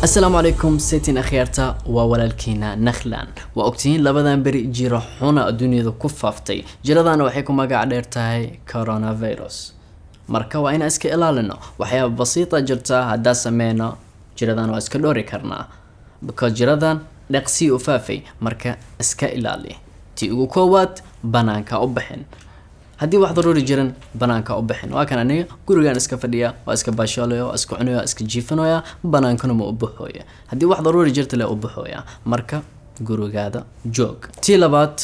السلام عليكم سيتين أخيرتا وولالكينا نخلان وأكتين لبدان بري جيرو حونا الدنيا دو كفافتي جيرادان وحيكم ما قاعد يرتاهي كورونا فيروس marka waa in iska ilaalino waxyaabo basiita jirta hadaa sameeyno jiradan waa iska dhori karnaa because jiradan dhaqsi u faafay marka iska ilaali ti ugu koowaad banaanka u bixin hadii wax daruuri jiran banaanka u bixin waa kan aniga gurigan iska fadhiya waa iska baashaalayo iska cunayo iska jiifanayo banaankana ma u buuxooyo hadii wax daruuri jirta la u buuxooya marka gurigaada joog ti labaad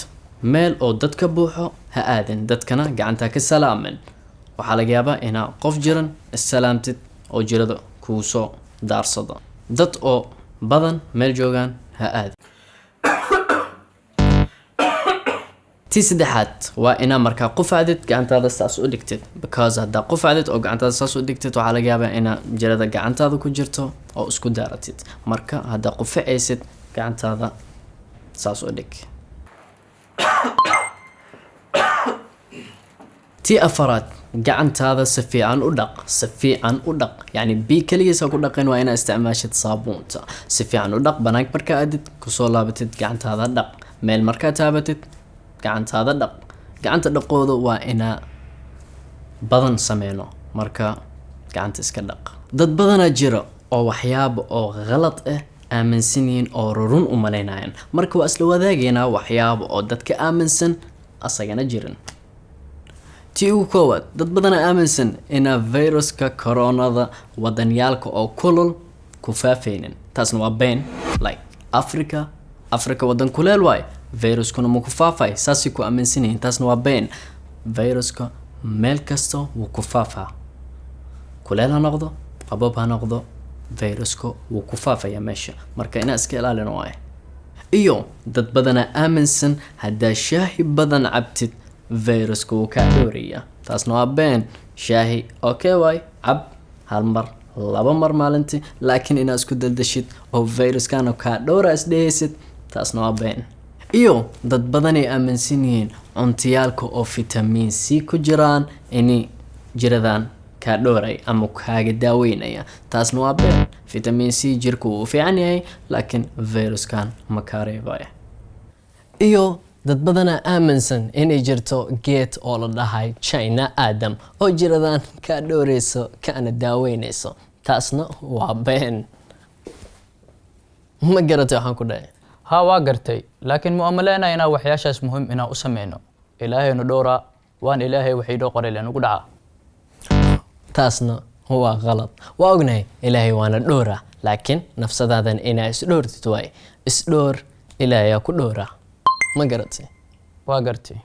meel oo dadka buuxo ha aadin dadkana gacanta ka salaamin waxaa laga yaabaa inaa qof jiran salaamtid oo jirada kuu soo daarsado dad oo badan meel joogaan ha aad tii saddexaad waa inaa markaa qufacdid gacantaada saas u dhigtid because haddaa qufacdid oo gacantaada saas u dhigtid waxaa laga yaabaa inaa jirada gacantaada ku jirto oo isku daaratid marka haddaa qufacaysid gacantaada saas u dhig تي أفراد قعنت هذا سفيعا ودق سفيعا ودق يعني بي كليس أقول دقين وأنا استعماشة صابون سفيعا ودق بناك مركا أدت كسولا بتت قعنت هذا دق ميل مركا تابتت قعنت هذا دق قعنت دقوض وأنا بدن سمينو مركا قعنت اسكدق ضد بدن أجرا أو وحياب أو غلط آمن سنين أو رورون أماليناين مركا وأسلو ذاقينا وحياب أو ددك آمن سن أصيغنا جيرن تيو كواد dad badan aaminsan in viruska corona wadanyaalka oo kulul ku faafaynin taasna waa been like Africa wadan kuleel waay viruskuna ma ku faafay saasi ku aaminsaneen taasna waa been viruska meel kasta wuu ku faafaa kuleel ha noqdo qabow ha noqdo viruska wuu ku faafaya meesha marka ina iska ilaalino waay iyo dad badan aaminsan hadaa shaahi badan cabtid فيروس كادوريا تاسنوا بين شاهي اوكي واي عب هالمر لابا مر مالنتي لكن انا اسكو دلدشيت او فيروس كانو كادورا اسديست تاسنوا بين ايو دد بدني امنسينين انتيالكو او فيتامين سي كجران اني جردان كادوري امو كاغ داوينيا تاسنوا بين فيتامين سي جيركو في عني لكن فيروس كان مكاري باي ايو dad badan aaminsan inay jirto geed oo la dhahay China Adam oo jiradan ka dhooreyso kana daaweynayso taasna waa been ma garatay waxaan ku dhahay ها waa gartay laakiin mu'amalena ina waxyaashaas muhiim ina u sameeyno ilaahayna dhoora waan ilaahay wixii doo qoray leen ugu dhaca taasna waa qalad waa ognahay ilaahay waana dhoora laakiin nafsadaadan ina is dhoortid way is dhoor ilaahay ku dhoora ما قرأتي واقرتي